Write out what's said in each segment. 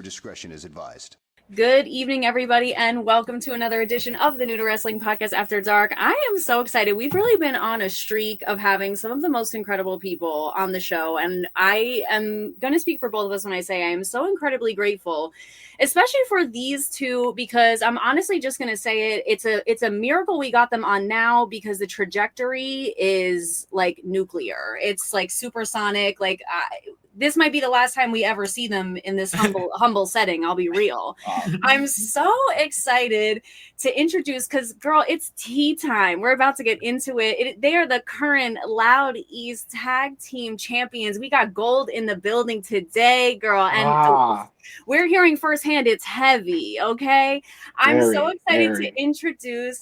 discretion is advised. Good evening, everybody, and welcome to another edition of the New to Wrestling Podcast After Dark. I am so excited. We've really been on a streak of having some of the most incredible people on the show, and I am going to speak for both of us when I say I am so incredibly grateful, especially for these two, because I'm honestly just going to say it. It's a miracle we got them on now, because the trajectory is like nuclear. It's like supersonic. This might be the last time we ever see them in this humble setting. I'll be real. I'm so excited to introduce, because, girl, it's tea time. We're about to get into it. They are the current LoudEast Tag-Team Champions. We got gold in the building today, girl. And we're hearing firsthand it's heavy, okay? I'm so excited to introduce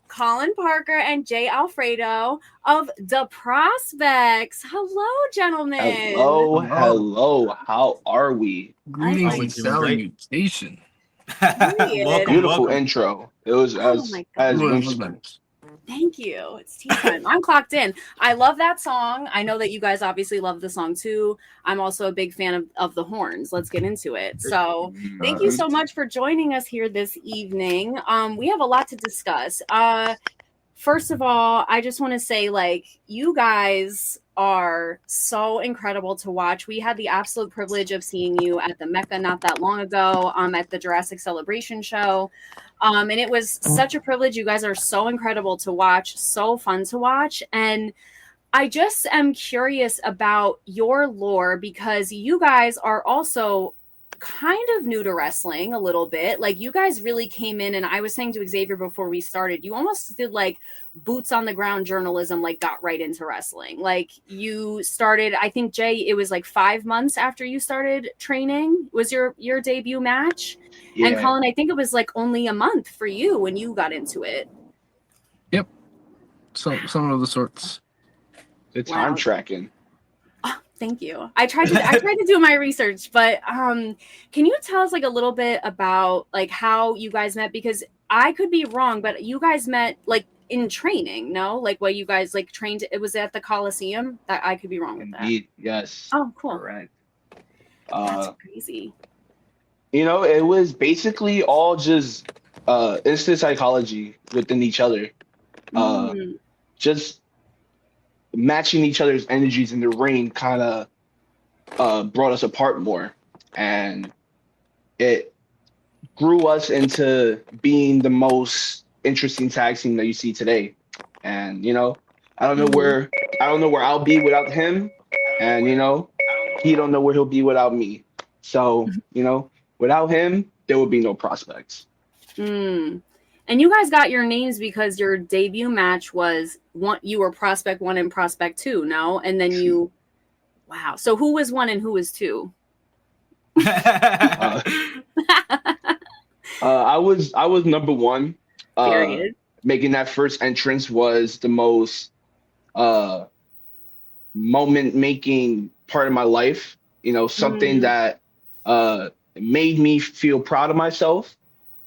Collin Parker and Jayy Alfredo of the Prospectz. Hello, gentlemen. Hello. How are we? Greetings and salutation. Beautiful intro. It was Thank you. It's tea time. I'm clocked in. I love that song. I know that you guys obviously love the song too. I'm also a big fan of the horns. Let's get into it. So thank you so much for joining us here this evening. We have a lot to discuss. First of all, I just want to say, you guys are so incredible to watch. We had the absolute privilege of seeing you at the Mecca not that long ago, at the Jurassic Celebration show. And it was such a privilege. You guys are so incredible to watch, so fun to watch. And I just am curious about your lore, because you guys are also kind of new to wrestling a little bit. You guys really came in, and I was saying to Xavier before we started, you almost did boots on the ground journalism, got right into wrestling. You started, I think, Jayy, it was 5 months after you started training was your debut match. Yeah. And Collin, I think it was only a month for you when you got into it. Yep. Some of the sorts. The time tracking. Thank you. I tried to do my research, but can you tell us a little bit about how you guys met? Because I could be wrong, but you guys met in training, no? What you guys trained? It was at the Coliseum. That I could be wrong with that. Indeed, yes. Oh, cool. Correct. That's crazy. It was basically all just instant psychology within each other. Just matching each other's energies in the ring kind of brought us apart more, and it grew us into being the most interesting tag team that you see today. And I don't know where I'll be without him, and he don't know where he'll be without me. So without him there would be no Prospectz. And you guys got your names because your debut match was you were Prospect 1 and Prospect 2, no? And then wow. So who was 1 and who was 2? I was number 1. Period. Making that first entrance was the most moment-making part of my life. Something that made me feel proud of myself,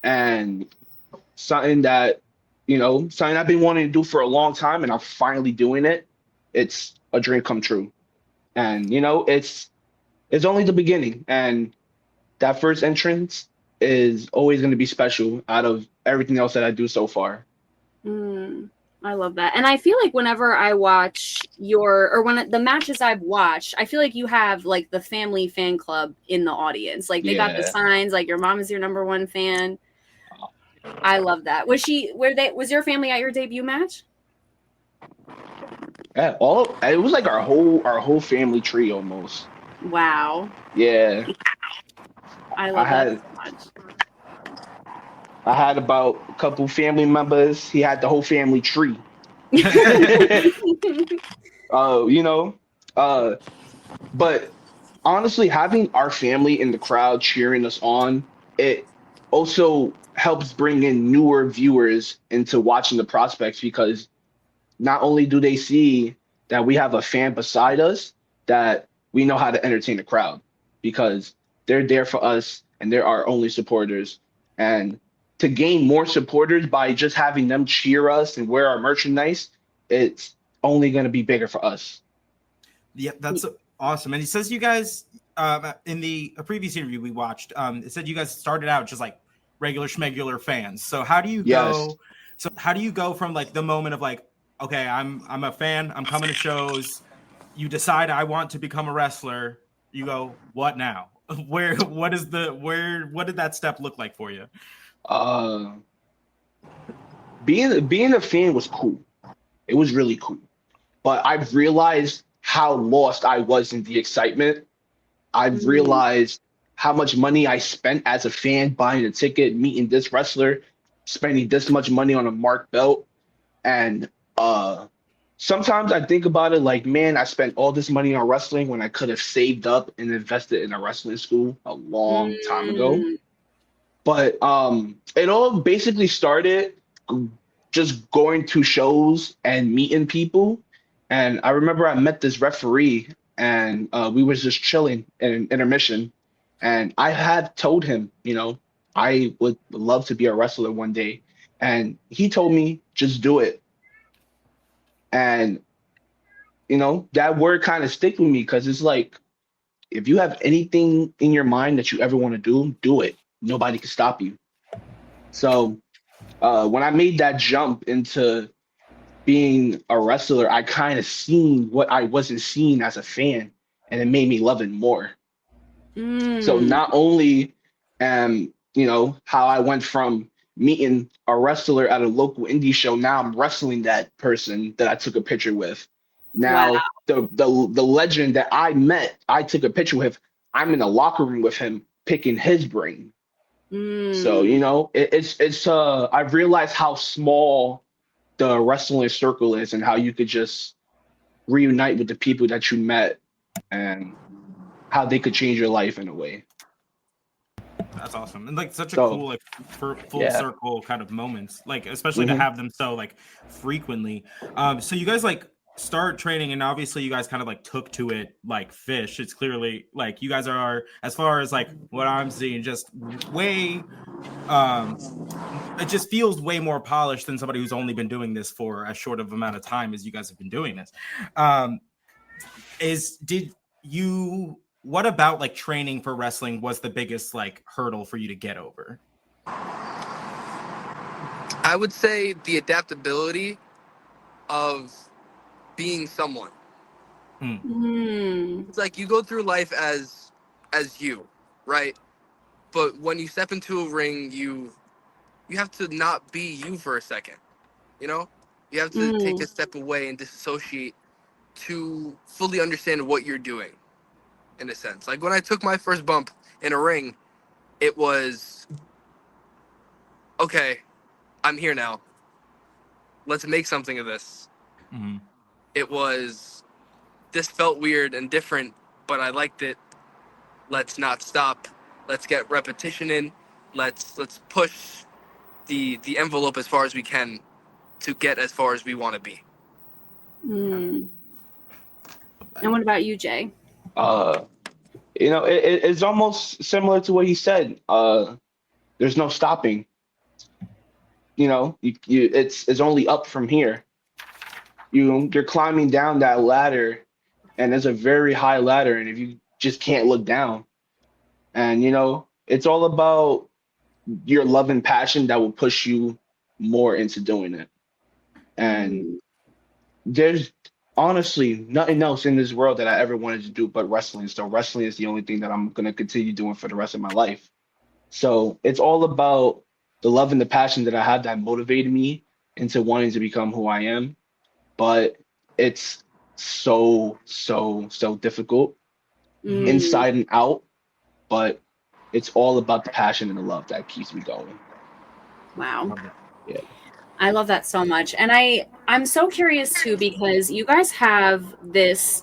and something that something I've been wanting to do for a long time, and I'm finally doing it. It's a dream come true, and it's only the beginning, and that first entrance is always going to be special out of everything else that I do so far. I love that. And I feel whenever I watch when the matches I've watched, I feel you have the family fan club in the audience. They got the signs, your mom is your number 1 fan. I love that. Was your family at your debut match? Yeah, it was our whole family tree almost. Wow. Yeah. I love that so much. I had about a couple family members. He had the whole family tree. But honestly, having our family in the crowd cheering us on, it also helps bring in newer viewers into watching the Prospectz, because not only do they see that we have a fan beside us, that we know how to entertain the crowd, because they're there for us and they're our only supporters. And to gain more supporters by just having them cheer us and wear our merchandise, it's only going to be bigger for us. Yeah, that's awesome. And he says you guys in the previous interview we watched, it said you guys started out just like regular schmegular fans. So how do you go? So how do you go from like the moment of like, okay, I'm a fan, I'm coming to shows, you decide I want to become a wrestler, you go, what now? What did that step look like for you? Being a fan was cool. It was really cool. But I've realized how lost I was in the excitement. I've realized how much money I spent as a fan buying a ticket, meeting this wrestler, spending this much money on a marked belt. And sometimes I think about it like, man, I spent all this money on wrestling when I could have saved up and invested in a wrestling school a long time ago. But it all basically started just going to shows and meeting people. And I remember I met this referee and we was just chilling in intermission. And I had told him, you know, I would love to be a wrestler one day. And he told me, just do it. And, you know, that word kind of stick with me because it's like, if you have anything in your mind that you ever want to do it. Nobody can stop you. So when I made that jump into being a wrestler, I kind of seen what I wasn't seeing as a fan, and it made me love it more. So not only you know, how I went from meeting a wrestler at a local indie show, now I'm wrestling that person that I took a picture with. Now the legend that I met, I took a picture with, I'm in the locker room with him picking his brain. So, you know, it's I've realized how small the wrestling circle is and how you could just reunite with the people that you met and how they could change your life in a way. That's awesome. And like such a cool, like full circle kind of moments, like especially to have them so like frequently. So you guys like start training and obviously you guys kind of like took to it like fish. It's clearly like you guys are, as far as like what I'm seeing, just way it just feels way more polished than somebody who's only been doing this for as short of amount of time as you guys have been doing this. What about like training for wrestling was the biggest like hurdle for you to get over? I would say the adaptability of being someone. It's like you go through life as you, right? But when you step into a ring, you have to not be you for a second. You know, you have to take a step away and disassociate to fully understand what you're doing. In a sense, like when I took my first bump in a ring, it was okay. I'm here now. Let's make something of this. It was, this felt weird and different, but I liked it. Let's not stop. Let's get repetition in. Let's push the envelope as far as we can to get as far as we want to be. And what about you, Jay? You know, it's almost similar to what he said. There's no stopping. You know, it's only up from here. You're climbing down that ladder, and there's a very high ladder, and if you just can't look down. And you know, it's all about your love and passion that will push you more into doing it. And there's honestly nothing else in this world that I ever wanted to do but wrestling. So wrestling is the only thing that I'm going to continue doing for the rest of my life. So it's all about the love and the passion that I have that motivated me into wanting to become who I am. But it's so difficult inside and out. But it's all about the passion and the love that keeps me going. Wow. Yeah. I love that so much. And I'm so curious too, because you guys have this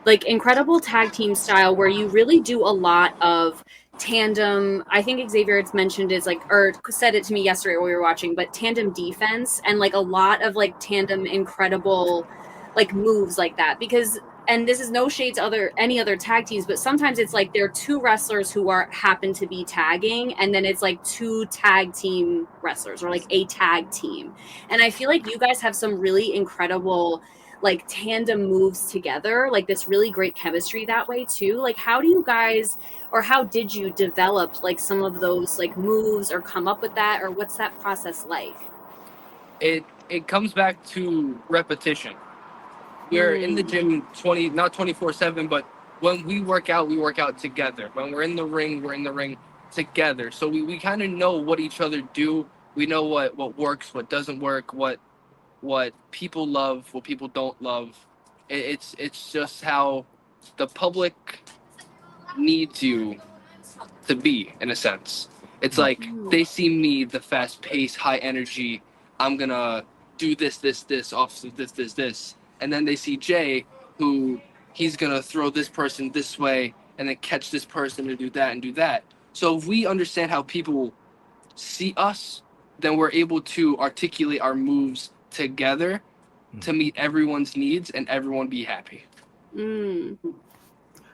like incredible tag team style where you really do a lot of tandem. I think Xavier had mentioned is like, or said it to me yesterday while we were watching, but tandem defense and like a lot of like tandem incredible like moves like that. Because, and this is no shade to any other tag teams, but sometimes it's like there are two wrestlers who happen to be tagging, and then it's like two tag team wrestlers or like a tag team. And I feel like you guys have some really incredible like tandem moves together, like this really great chemistry that way too. Like how do you guys, or how did you develop like some of those like moves or come up with that, or what's that process like? It comes back to repetition. We're in the gym not 24/7, but when we work out together. When we're in the ring, we're in the ring together. So we kind of know what each other do. We know what works, what doesn't work, what people love, what people don't love. It's just how the public needs you to be, in a sense. It's like they see me, the fast pace, high energy. I'm gonna do this off of this. And then they see Jay, who he's gonna throw this person this way and then catch this person and do that. So if we understand how people see us, then we're able to articulate our moves together to meet everyone's needs and everyone be happy.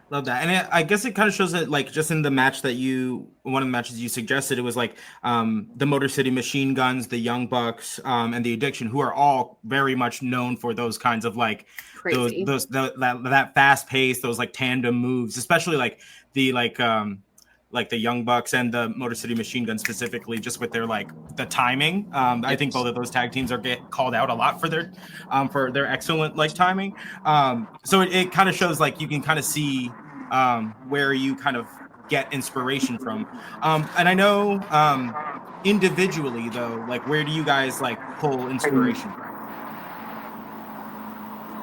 Love that. And I guess it kind of shows that, like, just in the match that one of the matches you suggested, it was like the Motor City Machine Guns, the Young Bucks, and the Addiction, who are all very much known for those kinds of like that fast pace, those like tandem moves, especially like the Young Bucks and the Motor City Machine Guns specifically, just with their like the timing. I think both of those tag teams get called out a lot for their excellent like timing. So it kind of shows like you can kind of see where you kind of get inspiration from. And I know individually though, like where do you guys like pull inspiration from?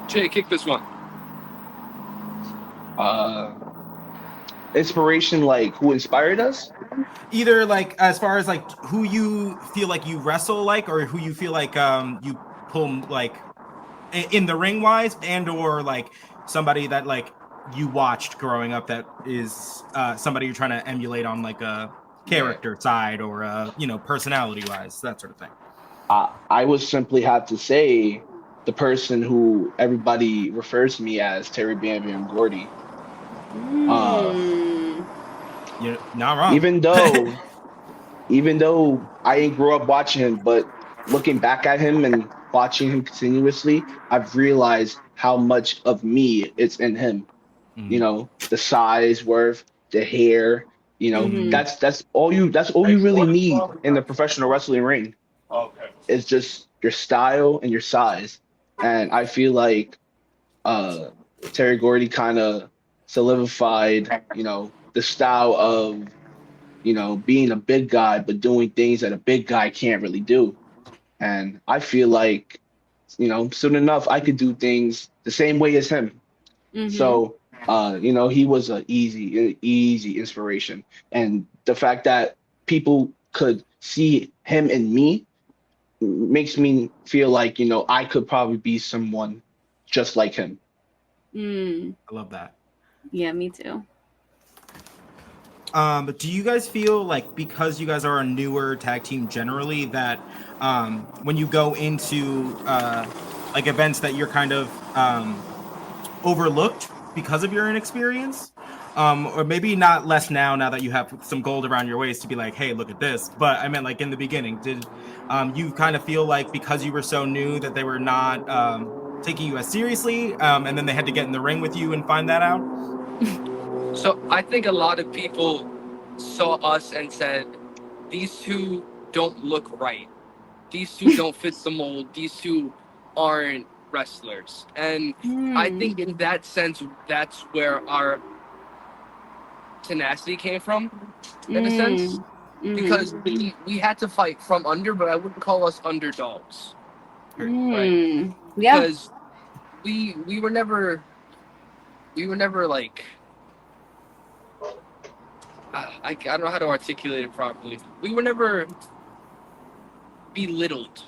Jay, kick this one. Inspiration, like who inspired us? Either like as far as like who you feel like you wrestle like, or who you feel like you pull like in the ring wise, and or like somebody that like you watched growing up that is somebody you're trying to emulate on like a character side or personality wise, that sort of thing. I would simply have to say the person who everybody refers to me as, Terry Bam Bam Gordy. You're not wrong. Even though I ain't grew up watching him, but looking back at him and watching him continuously, I've realized how much of me it's in him. You know, the size, worth, the hair. You know, that's all you really need in the professional wrestling ring. Okay. It's just your style and your size. And I feel like Terry Gordy kind of solidified, the style of, being a big guy, but doing things that a big guy can't really do. And I feel like, soon enough, I could do things the same way as him. So, he was an easy inspiration. And the fact that people could see him in me makes me feel like, I could probably be someone just like him. I love that. Yeah, me too. But do you guys feel like, because you guys are a newer tag team generally, that when you go into like events that you're kind of overlooked because of your inexperience? Or maybe not less now that you have some gold around your waist to be like, hey, look at this. But I meant like in the beginning, did you kind of feel like because you were so new that they were not taking you as seriously, and then they had to get in the ring with you and find that out? So I think a lot of people saw us and said, these two don't look right. These two don't fit the mold. These two aren't wrestlers. And I think in that sense, that's where our tenacity came from, in a sense. Because we had to fight from under, but I wouldn't call us underdogs. Right? Yeah. Because we were never like, I don't know how to articulate it properly. We were never belittled.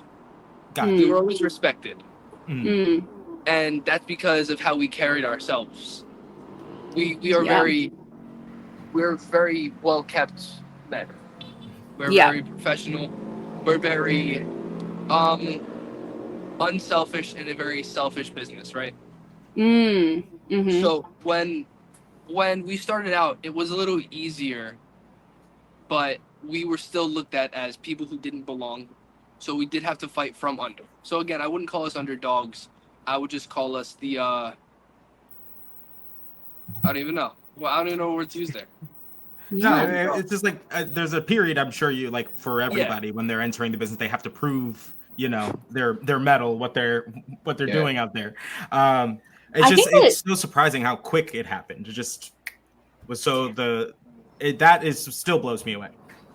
We were always respected. And that's because of how we carried ourselves. We're very well kept men. We're very professional. We're very unselfish in a very selfish business, right? So when we started out, it was a little easier, but we were still looked at as people who didn't belong. So we did have to fight from under. So again, I wouldn't call us underdogs, I would just call us the I don't even know. Well, I don't even know what word to use there. No, it's just like there's a period, I'm sure you like for everybody when they're entering the business, they have to prove, you know, their mettle, what they're doing out there. It's so surprising how quick it happened. It just was so that still blows me away.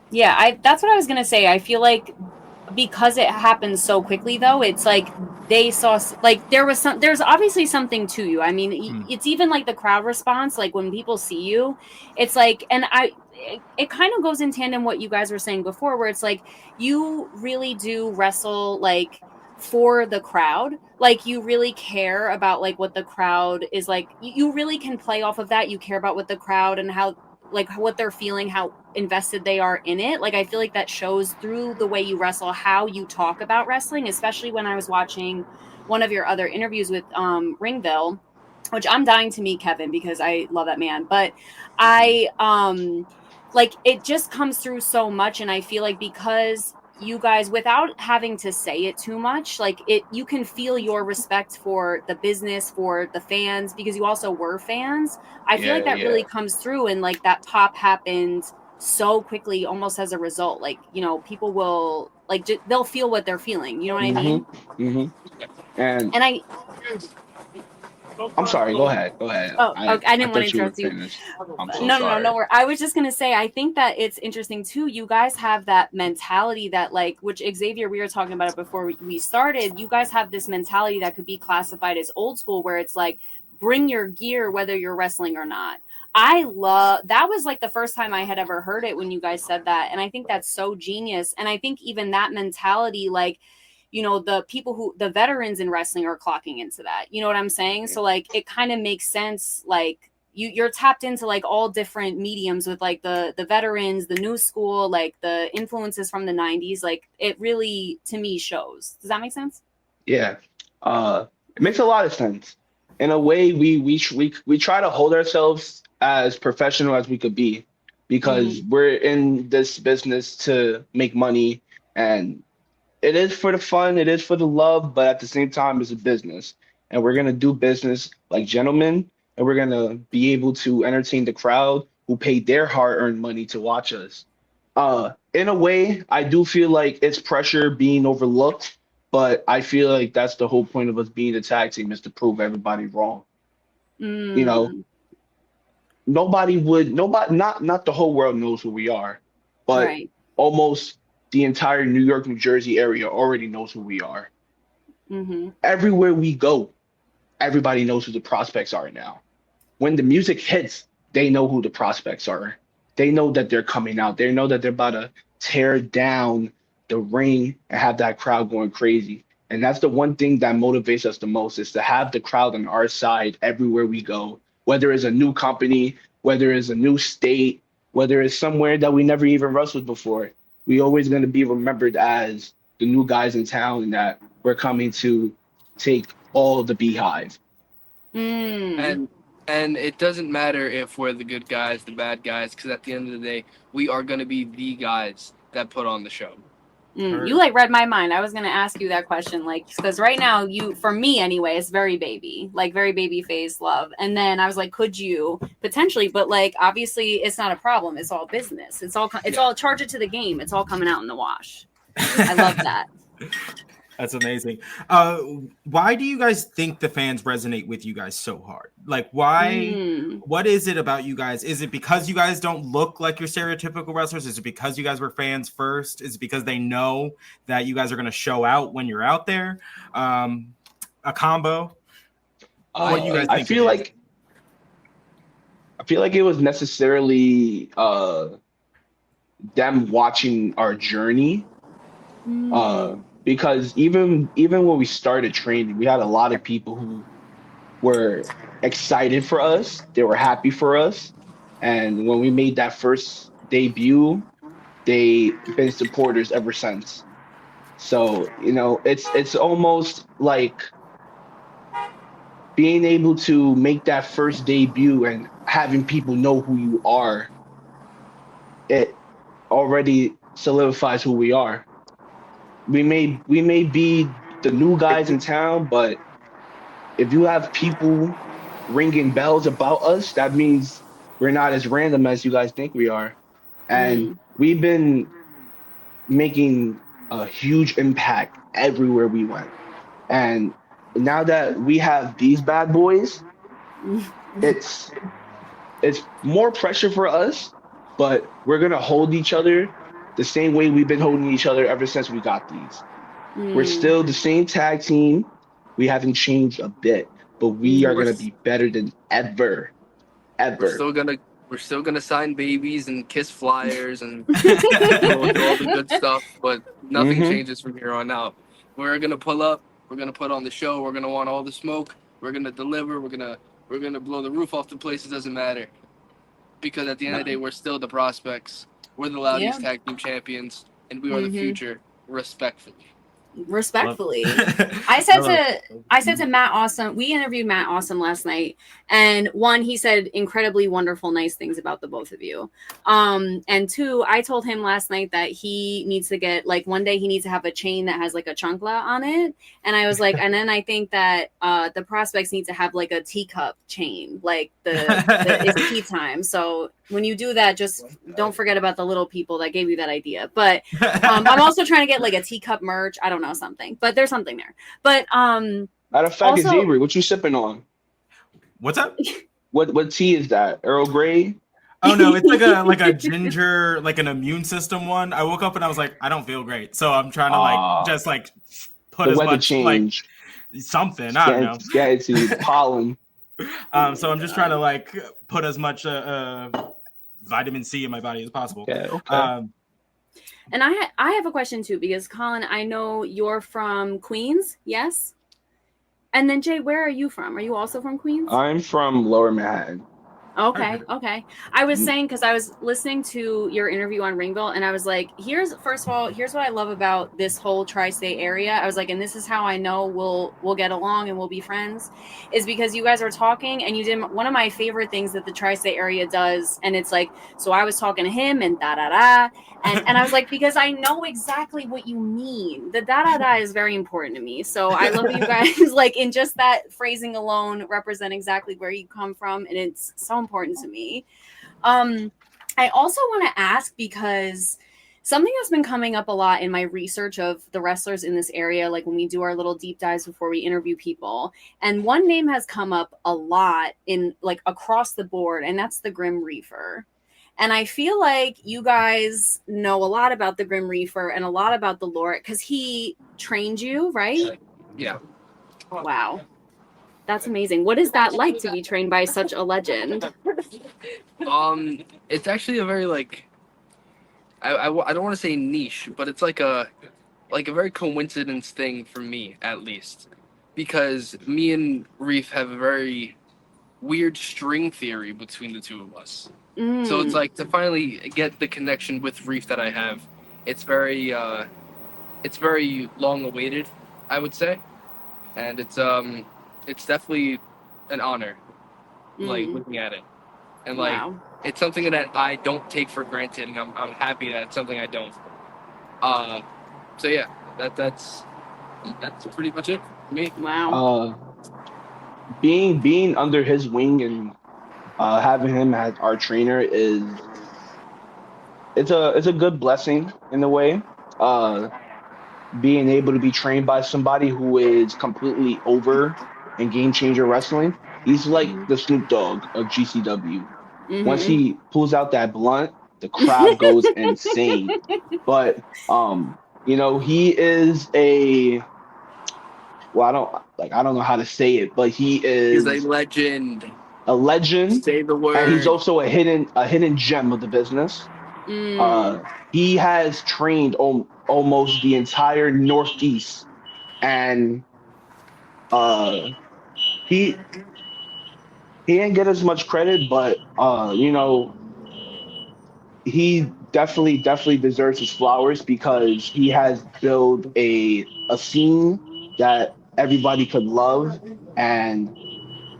Yeah, that's what I was gonna say. I feel like because it happened so quickly, though, it's like they saw like there's obviously something to you. I mean, it's even like the crowd response, like when people see you, it's like, and it kind of goes in tandem what you guys were saying before, where it's like you really do wrestle like for the crowd, like you really care about like what the crowd is like. You really can play off of that. You care about what the crowd and how like what they're feeling, how invested they are in it. Like I feel like that shows through the way you wrestle, how you talk about wrestling, especially when I was watching one of your other interviews with Ringville, which I'm dying to meet Kevin because I love that man. But I like it just comes through so much, and I feel like because you guys, without having to say it too much, like you can feel your respect for the business, for the fans, because you also were fans. I feel like that really comes through, and like that pop happened so quickly, almost as a result. Like, you know, people will like they'll feel what they're feeling. You know what I mean? Mm-hmm. And I. I'm sorry. Go ahead. Go ahead. Oh, okay. I didn't want to interrupt you. I'm so sorry. No. I was just gonna say, I think that it's interesting too. You guys have that mentality that, like, which Xavier, we were talking about it before we started. You guys have this mentality that could be classified as old school, where it's like, bring your gear whether you're wrestling or not. I love that. Was like the first time I had ever heard it when you guys said that, and I think that's so genius. And I think even that mentality, like, you know, the veterans in wrestling are clocking into that. You know what I'm saying? So like, it kind of makes sense. Like you're tapped into like all different mediums with like the veterans, the new school, like the influences from the 90s. Like it really, to me, shows. Does that make sense? Yeah. It makes a lot of sense. In a way, we try to hold ourselves as professional as we could be, because we're in this business to make money, and it is for the fun, it is for the love, but at the same time, it's a business. And we're going to do business like gentlemen, and we're going to be able to entertain the crowd who paid their hard-earned money to watch us. In a way, I do feel like it's pressure being overlooked, but I feel like that's the whole point of us being a tag team, is to prove everybody wrong. You know, not the whole world knows who we are, but almost the entire New York, New Jersey area already knows who we are. Everywhere we go, everybody knows who the Prospectz are now. When the music hits, they know who the Prospectz are. They know that they're coming out. They know that they're about to tear down the ring and have that crowd going crazy. And that's the one thing that motivates us the most, is to have the crowd on our side everywhere we go, whether it's a new company, whether it's a new state, whether it's somewhere that we never even wrestled before. We always going to be remembered as the new guys in town, and that we're coming to take all the beehive. And it doesn't matter if we're the good guys, the bad guys, because at the end of the day, we are going to be the guys that put on the show. You like read my mind. I was going to ask you that question, like, because right now, for me anyway, it's very baby face love. And then I was like, could you potentially, but like, obviously it's not a problem. It's all business. It's all charge it to the game. It's all coming out in the wash. I love that. That's amazing. Why do you guys think the fans resonate with you guys so hard? Like, why? What is it about you guys? Is it because you guys don't look like your stereotypical wrestlers? Is it because you guys were fans first? Is it because they know that you guys are going to show out when you're out there? A combo? What do you guys think? I feel like it was necessarily them watching our journey. Because even when we started training, we had a lot of people who were excited for us. They were happy for us. And when we made that first debut, they've been supporters ever since. So, you know, it's almost like being able to make that first debut and having people know who you are. It already solidifies who we are. We may be the new guys in town, but if you have people ringing bells about us, that means we're not as random as you guys think we are. And Mm. we've been making a huge impact everywhere we went. And now that we have these bad boys, it's it's more pressure for us, but we're gonna hold each other the same way we've been holding each other ever since we got these. We're Mm. still the same tag team. We haven't changed a bit, but we are Mm. gonna be better than ever, We're ever. still gonna we're still gonna sign babies and kiss flyers and do all the good stuff, but nothing Hmm. changes from here on out. We're gonna pull up. We're gonna put on the show. We're gonna want all the smoke. We're gonna deliver. We're gonna blow the roof off the place. It doesn't matter because at the end of the day, we're still the Prospectz. We're the Yeah. LoudEast Tag-Team Champions, and we are the Hmm. future. Respectfully. Respectfully. I I said to Matt Awesome, we interviewed Matt Awesome last night, and one, he said incredibly wonderful, nice things about the both of you. And two, I told him last night that he needs to get, like, one day he needs to have a chain that has like a chancla on it. And I was like, and then I think that the Prospectz need to have like a teacup chain, like the it's tea time. So when you do that, just don't forget about the little people that gave you that idea. But I'm also trying to get like a teacup merch. I don't know, something, but there's something there. But Matter of fact, also, Jayy, what you sipping on? What's up? What tea is that? Earl Grey? Oh no, it's like a ginger, like an immune system one. I woke up and I was like, I don't feel great, so I'm trying to just put The as weather much change. something. I don't know. Yeah, it's pollen. So I'm just trying to put as much vitamin C in my body as possible. Okay. and I have a question too, because Collin, I know you're from Queens, yes? And then Jay, where are you from? Are you also from Queens? I'm from Lower Manhattan. Okay. I was saying, because I was listening to your interview on Ringville, and I was like, first of all, here's what I love about this whole tri-state area. I was like, and this is how I know we'll get along and we'll be friends, is because you guys were talking, and you did one of my favorite things that the tri-state area does, and it's like, so I was talking to him and da da da, and I was like, because I know exactly what you mean. The da da da is very important to me. So I love you guys like in just that phrasing alone represent exactly where you come from, and it's so important to me. I also want to ask, because something that's been coming up a lot in my research of the wrestlers in this area, like when we do our little deep dives before we interview people, and one name has come up a lot in like across the board, and that's the Grim Reaper. And I feel like you guys know a lot about the Grim Reaper and a lot about the lore, because he trained you, right? Yeah. Wow. That's amazing. What is that like to be trained by such a legend? It's actually a very I don't want to say niche, but it's like a very coincidence thing for me, at least, because me and Reef have a very weird string theory between the two of us. So it's like to finally get the connection with Reef that I have, it's very long awaited, I would say, and it's definitely an honor, looking at it, and Wow. it's something that I don't take for granted, and I'm happy that it's something I don't. So yeah, that's pretty much it for me. Wow. Being under his wing and having him as our trainer it's a good blessing in a way. Being able to be trained by somebody who is completely over in Game Changer Wrestling. He's like the Snoop Dogg of GCW. Once he pulls out that blunt, the crowd goes insane. But he is I don't know how to say it, but he's a legend. A legend. Say the word. And he's also a hidden gem of the business. He has trained almost the entire Northeast, and he didn't get as much credit, but he definitely deserves his flowers, because he has built a scene that everybody could love, and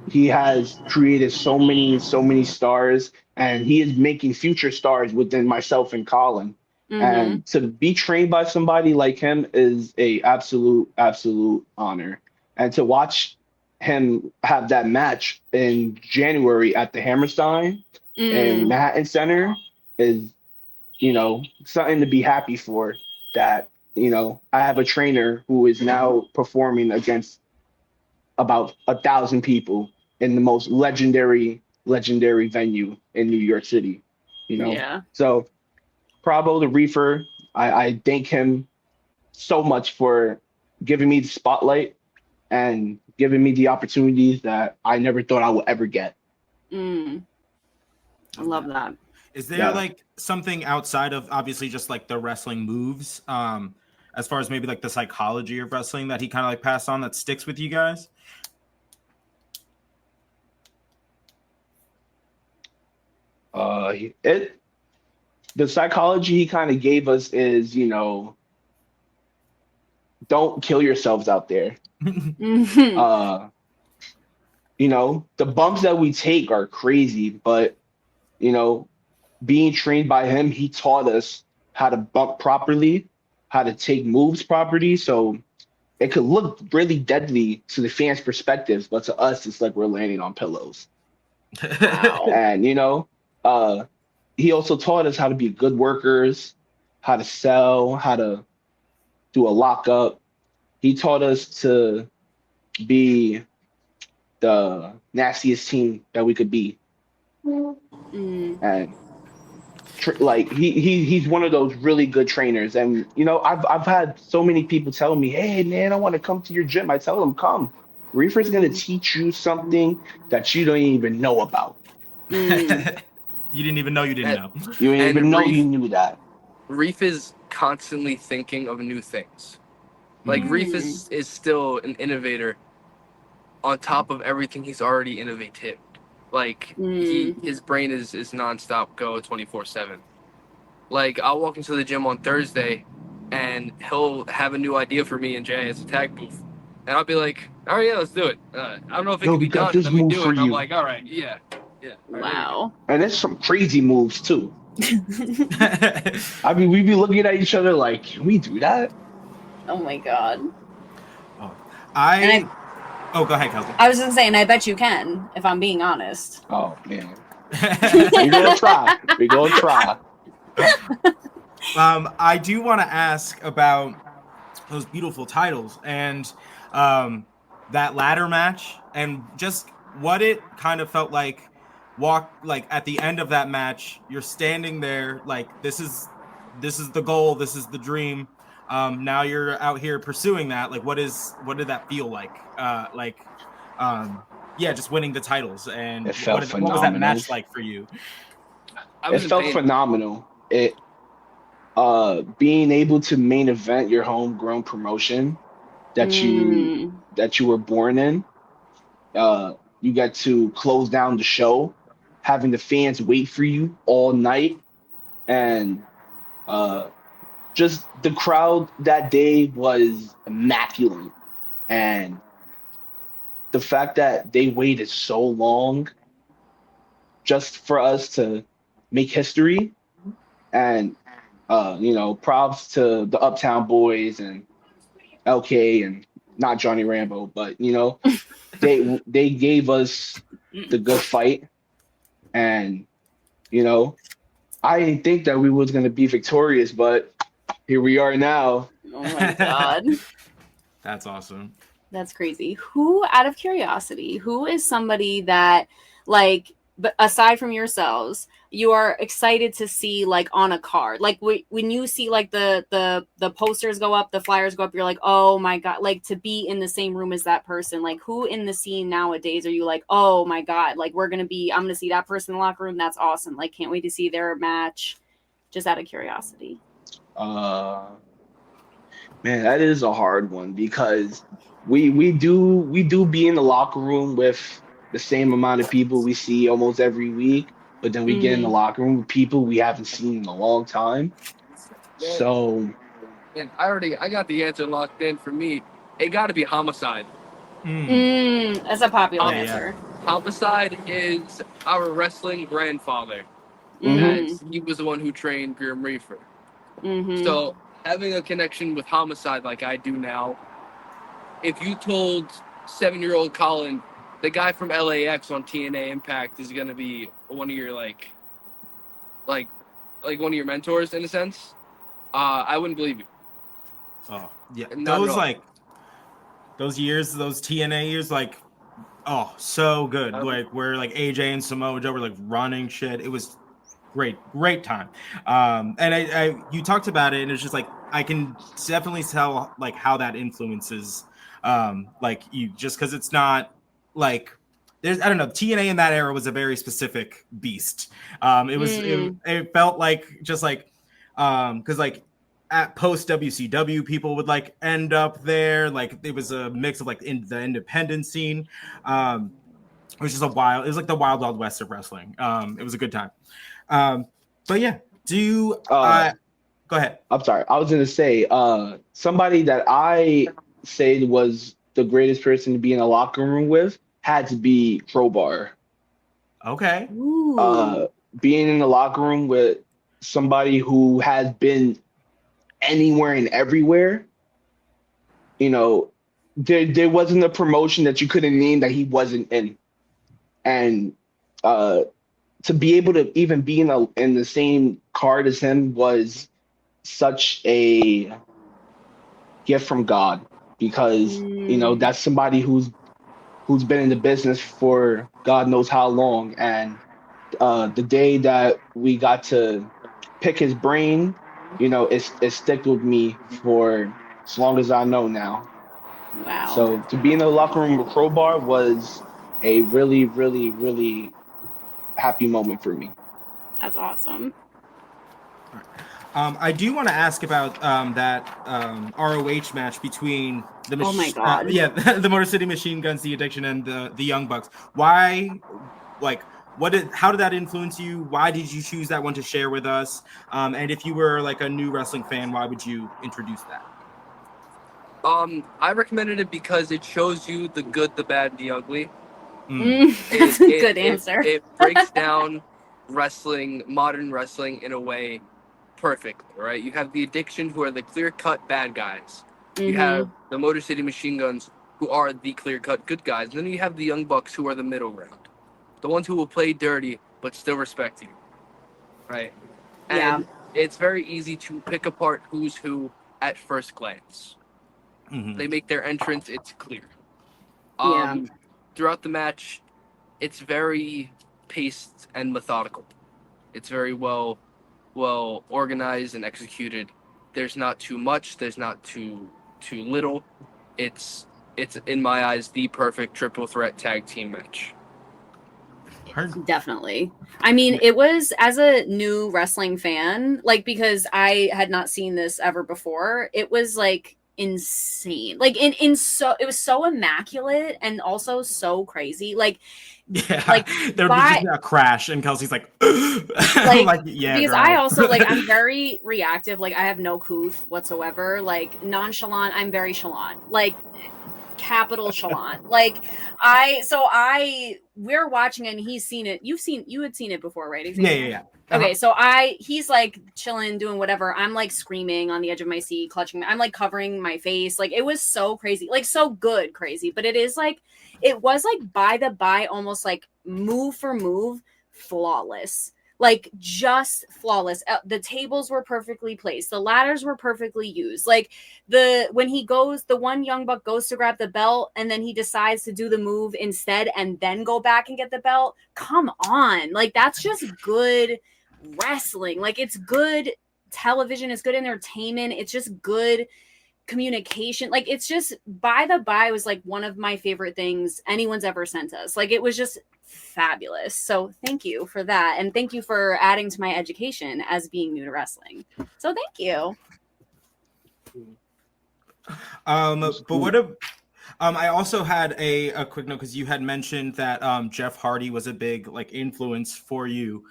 he has created so many stars, and he is making future stars within myself and Collin. And to be trained by somebody like him is a absolute honor. And to watch him have that match in January at the Hammerstein and Manhattan Center is, something to be happy for. That, I have a trainer who is now performing against about 1,000 people in the most legendary venue in New York City. Yeah. So bravo to Reefer. I thank him so much for giving me the spotlight and giving me the opportunities that I never thought I would ever get. I love that. Is there like something outside of obviously just like the wrestling moves, as far as maybe like the psychology of wrestling that he kind of like passed on that sticks with you guys? The psychology he kind of gave us is, don't kill yourselves out there. The bumps that we take are crazy, but being trained by him, he taught us how to bump properly, how to take moves properly, so it could look really deadly to the fans' perspectives, but to us, it's like we're landing on pillows. Wow. And he also taught us how to be good workers, how to sell, how to do a lockup. He taught us to be the nastiest team that we could be. And he's one of those really good trainers. And I've had so many people tell me, "Hey man, I want to come to your gym." I tell them, "Come. Reefer's gonna teach you something that you don't even know about." You didn't even know you didn't know. You didn't even know you knew that. Reef is constantly thinking of new things. Like Reef is still an innovator on top of everything he's already innovated. Like his brain is nonstop go 24/7. Like I'll walk into the gym on Thursday and he'll have a new idea for me and Jayy as a tag move. And I'll be like, all right, yeah, let's do it. I don't know if it can be done. Let me do it. And I'm like, all right, yeah. Wow. And there's some crazy moves too. I mean, we be looking at each other like, can we do that? Oh my god. Oh, go ahead, Kelsey. I was gonna say, and I bet you can, if I'm being honest. Oh man. We're gonna try. I do want to ask about those beautiful titles and that ladder match and just what it kind of felt like. At the end of that match, you're standing there like this is the goal, this is the dream. Now you're out here pursuing that. Like what did that feel like? Just winning the titles. And it felt phenomenal. What was that match like for you? It felt phenomenal. It being able to main event your homegrown promotion that you were born in. You got to close down the show, having the fans wait for you all night, and just the crowd that day was immaculate. And the fact that they waited so long just for us to make history, and props to the Uptown Boys and LK and not Johnny Rambo, but they gave us the good fight. And I didn't think that we was going to be victorious, but here we are now. Oh my god. That's awesome. That's crazy. Who, out of curiosity, who is somebody that, like, but aside from yourselves, you are excited to see, like, on a card? Like, when you see, like, the posters go up, the flyers go up, you're like, oh my god, like, to be in the same room as that person. Like, who in the scene nowadays are you like, oh my god, like, I'm gonna see that person in the locker room, that's awesome, like, can't wait to see their match? Just out of curiosity. Man, that is a hard one, because we do be in the locker room with the same amount of people we see almost every week, but then we get in the locker room with people we haven't seen in a long time. So, and I got the answer locked in. For me, it got to be Homicide. That's a popular answer. Homicide is our wrestling grandfather. He was the one who trained Grim Reaper. So having a connection with Homicide like I do now, if you told 7-year-old Collin, the guy from LAX on TNA Impact, is gonna be one of your like one of your mentors in a sense, I wouldn't believe you. Oh yeah, Not at all. those years, those TNA years, like, oh, so good. Like where like AJ and Samoa Joe were like running shit. It was great time. And I you talked about it, and it's just like I can definitely tell like how that influences like you, just because it's not like there's, I don't know, TNA in that era was a very specific beast. It felt like just like because like at post WCW people would like end up there, like it was a mix of like in the independent scene. It was just it was like the wild west of wrestling. It was a good time. But yeah, go ahead. I'm sorry. I was going to say, somebody that I say was the greatest person to be in a locker room with had to be Crowbar. Okay. Being in the locker room with somebody who has been anywhere and everywhere, you know, there wasn't a promotion that you couldn't name that he wasn't in. And to be able to even be in the same card as him was such a gift from God, because you know that's somebody who's been in the business for God knows how long. And the day that we got to pick his brain, you know, it stuck with me for as long as I know now. Wow. So to be in the locker room with Crowbar was a really, really, really happy moment for me. That's awesome. I do want to ask about that ROH match between the oh my god, the Motor City Machine Guns, the Addiction, and the Young Bucks. Why, like, how did that influence you? Why did you choose that one to share with us? And if you were like a new wrestling fan, why would you introduce that? I recommended it because it shows you the good, the bad, and the ugly. That's a good answer. It breaks down wrestling, modern wrestling, in a way perfectly, right? You have the Addiction, who are the clear-cut bad guys. You have the Motor City Machine Guns, who are the clear-cut good guys. And then you have the Young Bucks, who are the middle ground. The ones who will play dirty, but still respect you, right? And it's very easy to pick apart who's who at first glance. They make their entrance, it's clear. Throughout the match, it's very paced and methodical. It's very well organized and executed. There's not too much, there's not too little. It's in my eyes the perfect triple threat tag team match. Definitely. I mean, it was, as a new wrestling fan, like, because I had not seen this ever before, it was like insane. Like it was so immaculate and also so crazy. Like there would be just a crash and Kelsey's like yeah, because girl. I also like, I'm very reactive. Like I have no couth whatsoever. Like nonchalant, I'm very chalant. Like capital chalant. Like we're watching it and he's seen it. You had seen it before, right? Yeah. Okay, so he's like chilling, doing whatever. I'm like screaming on the edge of my seat, clutching. I'm like covering my face. Like it was so crazy, like so good, crazy. But it was like by almost like move for move, flawless. Like just flawless. The tables were perfectly placed. The ladders were perfectly used. Like the one Young Buck goes to grab the belt and then he decides to do the move instead and then go back and get the belt. Come on. Like that's just good wrestling. Like it's good television. It's good entertainment. It's just good communication. Like it's just was like one of my favorite things anyone's ever sent us. Like it was just fabulous. So thank you for that, and thank you for adding to my education as being new to wrestling. So thank you. But what if I also had a quick note, because you had mentioned that Jeff Hardy was a big like influence for you.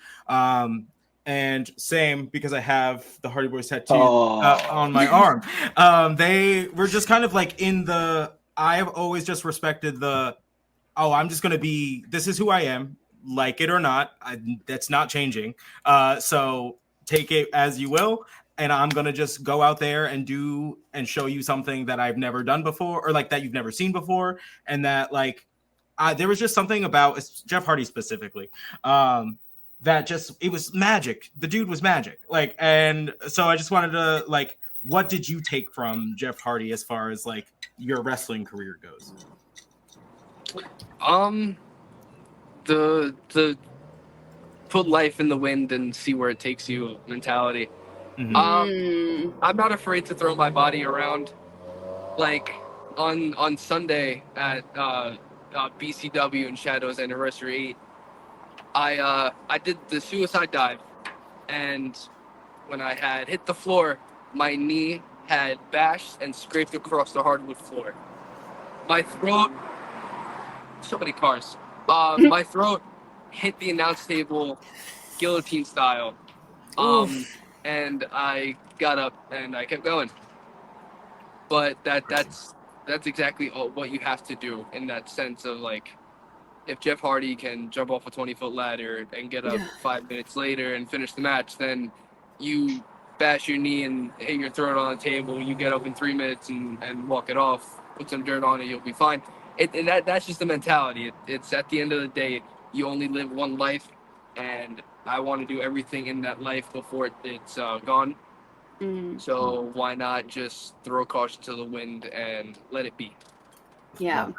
And same, because I have the Hardy Boys tattoo on my arm. They were just kind of like I have always just respected I'm just going to be, this is who I am, like it or not. That's not changing. So take it as you will. and I'm gonna just go out there and do and show you something that I've never done before, or like that you've never seen before, and that like there was just something about Jeff Hardy specifically that just it was magic. The dude was magic, like, and so I just wanted to like, what did you take from Jeff Hardy as far as like your wrestling career goes? The put life in the wind and see where it takes you mentality. Mm-hmm. I'm not afraid to throw my body around. Like on Sunday at BCW and Shadows Anniversary 8, I did the suicide dive, and when I had hit the floor, my knee had bashed and scraped across the hardwood floor. My throat, so many cars. My throat hit the announce table guillotine style. And I got up and I kept going. But that's exactly what you have to do in that sense of like, if Jeff Hardy can jump off a 20-foot ladder and get up 5 minutes later and finish the match, then you bash your knee and hit your throat on the table, you get up in 3 minutes and walk it off, put some dirt on it, you'll be fine. And that's just the mentality. It's at the end of the day, you only live one life, and I want to do everything in that life before it's gone. So why not just throw caution to the wind and let it be? Yeah.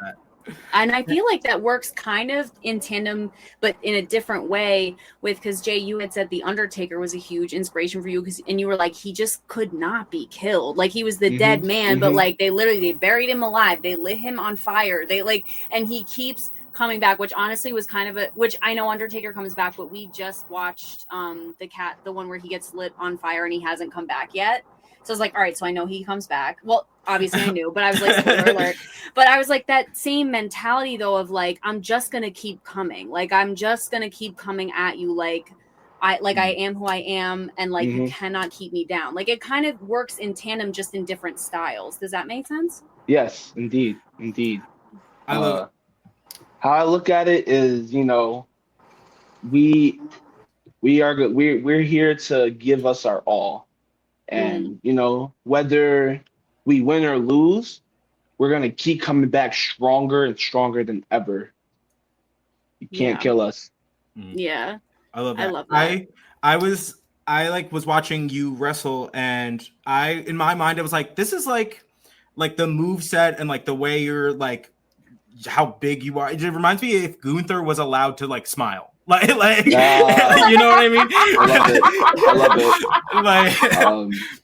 And I feel like that works kind of in tandem, but in a different way because Jay, you had said The Undertaker was a huge inspiration for you and you were like, he just could not be killed. Like he was the dead man, but like they buried him alive. They lit him on fire. And he keeps coming back, which honestly was kind of which I know Undertaker comes back, but we just watched the one where he gets lit on fire and he hasn't come back yet. So I was like, all right, so I know he comes back. Well, obviously I knew, but I was like, spoiler alert. But I was like, that same mentality though of like, I'm just gonna keep coming. Like I'm just gonna keep coming at you. Like I am who I am, and like you cannot keep me down. Like it kind of works in tandem, just in different styles. Does that make sense? Yes, indeed. I love it. How I look at it is, you know, we're here to give us our all. And, you know, whether we win or lose, we're going to keep coming back stronger and stronger than ever. You can't kill us. Yeah. I love that. I love that. I was watching you wrestle, and in my mind, I was like, this is like the move set and like the way you're like, how big you are. It reminds me if Gunther was allowed to like smile. Like you know what I mean? I love it. Like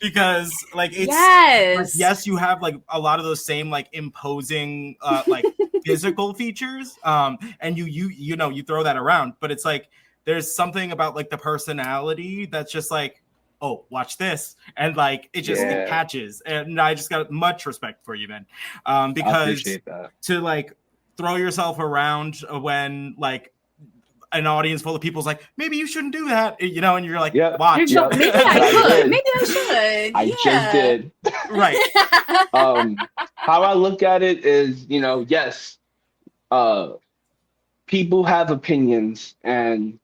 because like it's like, yes, you have like a lot of those same like imposing like physical features, and you know you throw that around, but it's like there's something about like the personality that's just like, oh, watch this, and like it just it catches, and I just got much respect for you, man, because to like throw yourself around when like an audience full of people's like, maybe you shouldn't do that, you know, and you're like, watch. Maybe I should. Maybe I should. I just did. Right. How I look at it is, you know, yes, people have opinions, and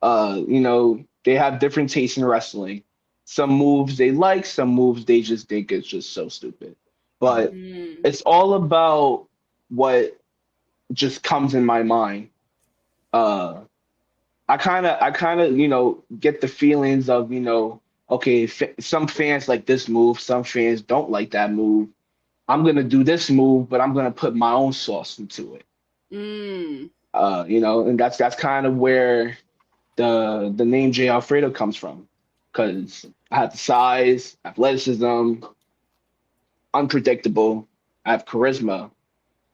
you know, they have different tastes in wrestling. Some moves they like, some moves they just think it's just so stupid. But it's all about what just comes in my mind. I kind of, you know, get the feelings of, you know, okay, some fans like this move, some fans don't like that move. I'm going to do this move, but I'm going to put my own sauce into it. You know, and that's kind of where the name Jayy Alfredo comes from, because I have the size, athleticism, unpredictable, I have charisma,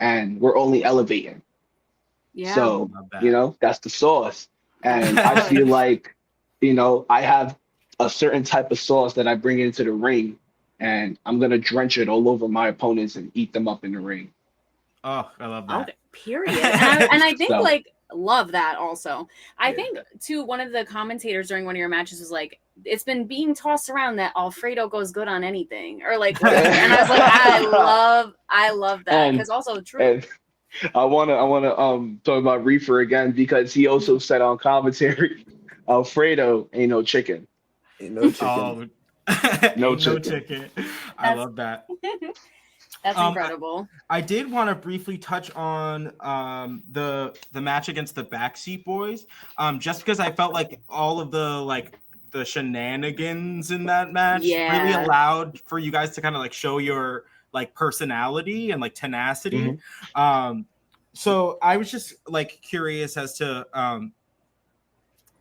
and we're only elevating. Yeah. So, you know, that's the sauce. And I feel like, you know, I have a certain type of sauce that I bring into the ring, and I'm going to drench it all over my opponents and eat them up in the ring. Oh, I love that. Okay, period. And I think like, love that also. I think too, one of the commentators during one of your matches was like, it's been being tossed around that Alfredo goes good on anything, or like, and I was like, I love that, because also true. I wanna talk about Reefer again, because he also said on commentary, Alfredo ain't no chicken. Oh, No Ain't no ticket. ticket. I That's- love that. That's incredible. I did want to briefly touch on the match against the Backseat Boys, just because I felt like all of the shenanigans in that match really allowed for you guys to kind of like show your like personality and like tenacity. So I was just like curious as to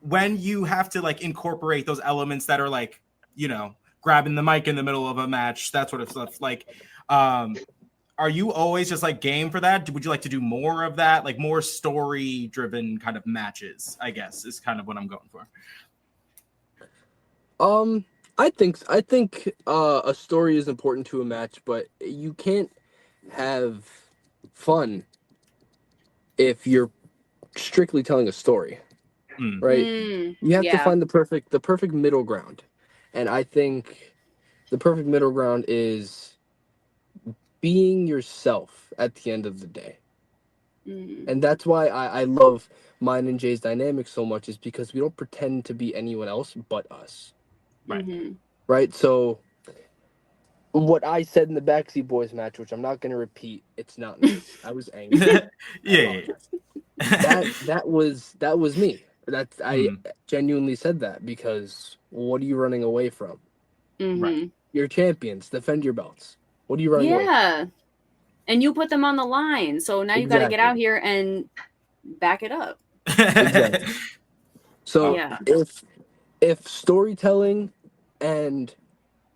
when you have to like incorporate those elements that are like, you know, grabbing the mic in the middle of a match, that sort of stuff. Like, are you always just like game for that? Would you like to do more of that? Like more story driven kind of matches, I guess, is kind of what I'm going for. I think a story is important to a match, but you can't have fun if you're strictly telling a story. Right? You have to find the perfect middle ground. And I think the perfect middle ground is being yourself at the end of the day. And that's why I love mine and Jay's dynamic so much, is because we don't pretend to be anyone else but us. Right? So what I said in the Backseat Boys match, which I'm not going to repeat, it's not nice. I was angry. That was me. I genuinely said that, because what are you running away from? You're champions. Defend your belts. What are you running away from? And you put them on the line. So now you got to get out here and back it up. So if storytelling and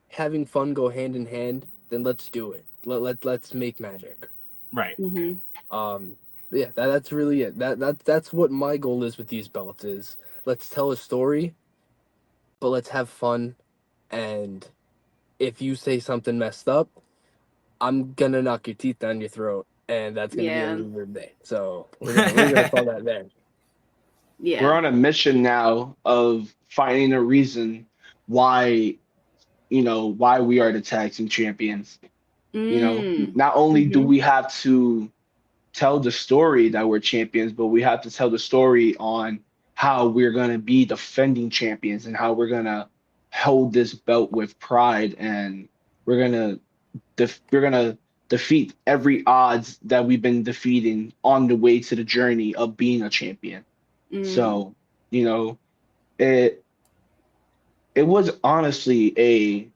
having fun go hand in hand, then let's do it. Let's make magic. That's really it. That's what my goal is with these belts, is let's tell a story, but let's have fun. And if you say something messed up, I'm gonna knock your teeth down your throat, and that's gonna be a really weird day. So we're gonna call that there. We're on a mission now of finding a reason why we are the tag team champions. You know, not only do we have to tell the story that we're champions, but we have to tell the story on how we're going to be defending champions and how we're going to hold this belt with pride, and we're going to defeat every odds that we've been defeating on the way to the journey of being a champion. So, you know, it was honestly a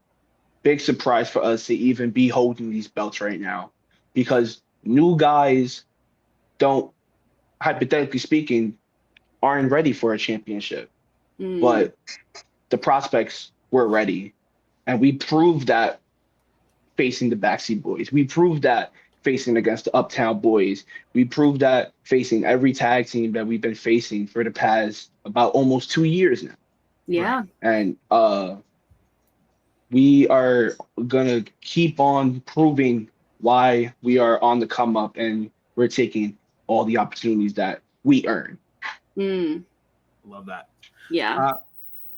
big surprise for us to even be holding these belts right now, because new guys don't, hypothetically speaking, aren't ready for a championship. But the Prospectz were ready. And we proved that facing the Backseat Boys. We proved that facing against the Uptown Boys. We proved that facing every tag team that we've been facing for the past about almost 2 years now. And we are going to keep on proving why we are on the come up, and we're taking all the opportunities that we earn. Love that.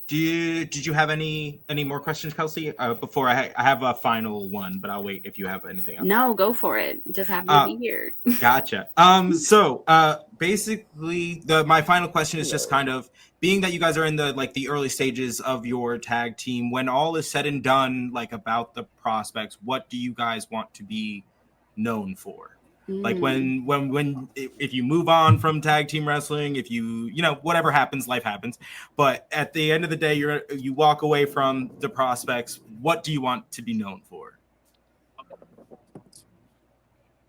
Did you have any more questions, Kelsey? Before I have a final one, but I'll wait if you have anything else. No, go for it. Just happy to be here. Gotcha. So basically my final question is just kind of, being that you guys are in the early stages of your tag team, when all is said and done, like about the Prospectz, what do you guys want to be known for? Like when if you move on from tag team wrestling, if you whatever happens, life happens. But at the end of the day, you walk away from the Prospectz. What do you want to be known for?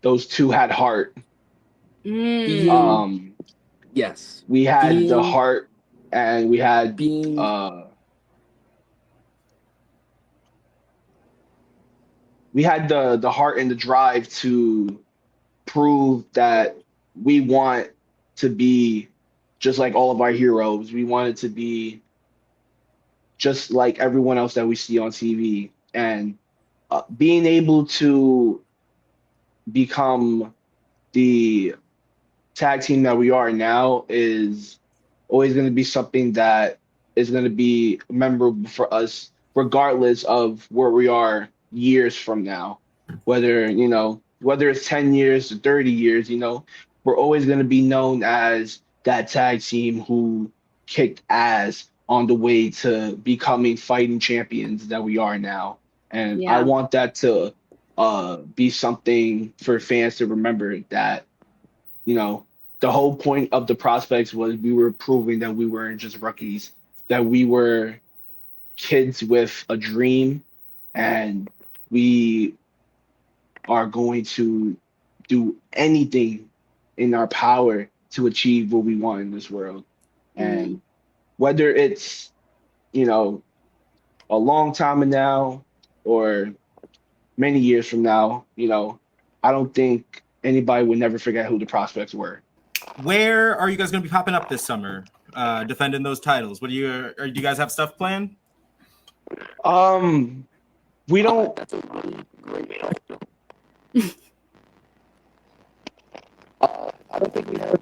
Those two had heart. Yes, we had the heart, and we had we had the heart and the drive to prove that we want to be just like all of our heroes. We wanted to be just like everyone else that we see on TV, and being able to become the tag team that we are now is always going to be something that is going to be memorable for us, regardless of where we are years from now. Whether it's 10 years or 30 years, we're always going to be known as that tag team who kicked ass on the way to becoming fighting champions that we are now. And Yeah. I want that to be something for fans to remember, that, you know, the whole point of the Prospectz was we were proving that we weren't just rookies, that we were kids with a dream, and we are going to do anything in our power to achieve what we want in this world. And whether it's, you know, a long time from now or many years from now, you know, I don't think anybody would never forget who the Prospectz were. Where are you guys going to be popping up this summer, defending those titles? What do you guys have stuff planned? We don't. That's a really great question. I don't think we have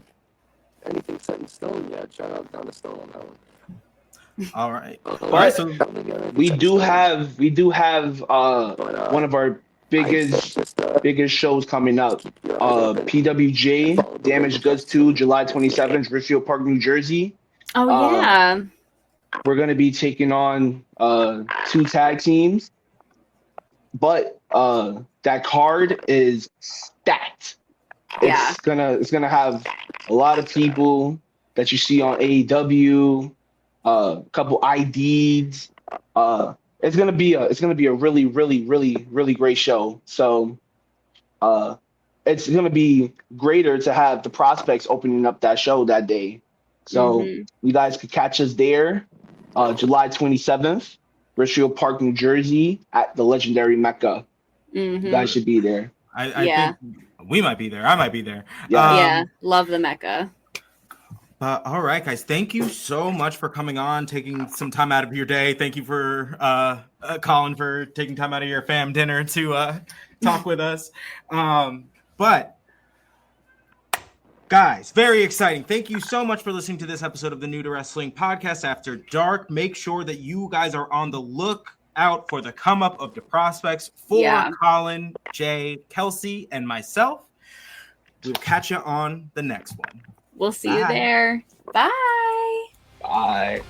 anything set in stone yet. Shout out down to stone on that one. All right. But so we do have one of our biggest shows coming up. PWJ Damaged Goods 2, July 27th, Richfield Park, New Jersey. Oh yeah. We're gonna be taking on 2 tag teams, but that card is stacked. Yeah. It's gonna have a lot of people that you see on AEW, a couple IDs. It's gonna be a really great show. So it's gonna be greater to have the Prospectz opening up that show that day. So you guys could catch us there, July 27th, Richfield Park, New Jersey, at the legendary Mecca. You guys should be there. I think we might be there. I might be there. Yeah, love the Mecca. All right, guys. Thank you so much for coming on, taking some time out of your day. Thank you for Collin for taking time out of your fam dinner to talk with us. But guys, very exciting. Thank you so much for listening to this episode of the New to Wrestling Podcast After Dark. Make sure that you guys are on the lookout for the come up of the Prospectz for Collin, Jay, Kelsey, and myself. We'll catch you on the next one. We'll see you there. Bye. Bye.